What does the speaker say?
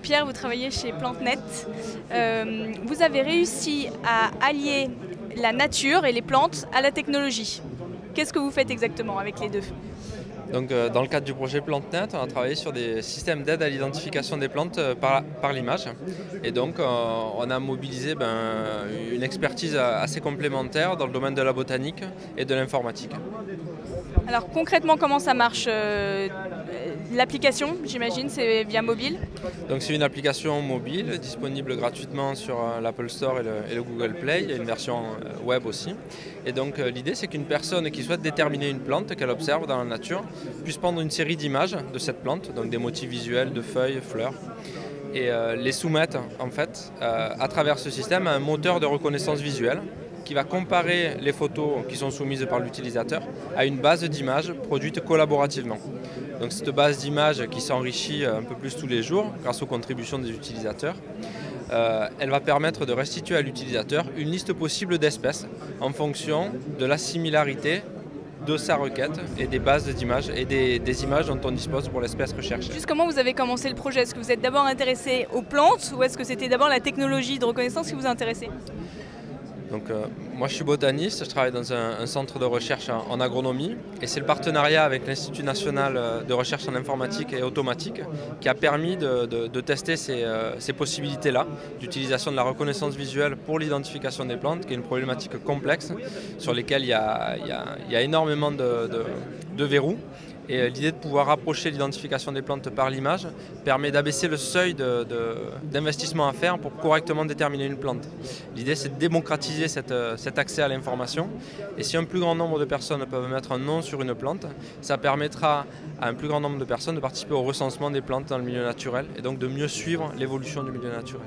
Pierre, vous travaillez chez PlanteNet. Vous avez réussi à allier la nature et les plantes à la technologie. Qu'est-ce que vous faites exactement avec les deux? Donc, dans le cadre du projet PlanteNet, on a travaillé sur des systèmes d'aide à l'identification des plantes par l'image. Et donc, on a mobilisé une expertise assez complémentaire dans le domaine de la botanique et de l'informatique. Alors concrètement, comment ça marche? L'application, j'imagine, c'est via mobile? Donc, c'est une application mobile disponible gratuitement sur l'Apple Store et le Google Play. Il y a une version web aussi. Et donc, l'idée, c'est qu'une personne qui souhaite déterminer une plante qu'elle observe dans la nature puisse prendre une série d'images de cette plante, donc des motifs visuels de feuilles, fleurs, et les soumettre en fait à travers ce système à un moteur de reconnaissance visuelle qui va comparer les photos qui sont soumises par l'utilisateur à une base d'images produite collaborativement. Donc cette base d'images qui s'enrichit un peu plus tous les jours grâce aux contributions des utilisateurs, elle va permettre de restituer à l'utilisateur une liste possible d'espèces en fonction de la similarité de sa requête et des bases d'images et des images dont on dispose pour l'espèce recherchée. Juste comment vous avez commencé le projet? Est-ce que vous êtes d'abord intéressé aux plantes ou est-ce que c'était d'abord la technologie de reconnaissance qui vous intéressait? Donc, moi je suis botaniste, je travaille dans un centre de recherche en agronomie et c'est le partenariat avec l'Institut national de recherche en informatique et automatique qui a permis de tester ces possibilités-là d'utilisation de la reconnaissance visuelle pour l'identification des plantes, qui est une problématique complexe sur laquelle il y a énormément de verrous. Et l'idée de pouvoir rapprocher l'identification des plantes par l'image permet d'abaisser le seuil d'investissement à faire pour correctement déterminer une plante. L'idée, c'est de démocratiser cet accès à l'information. Et si un plus grand nombre de personnes peuvent mettre un nom sur une plante, ça permettra à un plus grand nombre de personnes de participer au recensement des plantes dans le milieu naturel et donc de mieux suivre l'évolution du milieu naturel.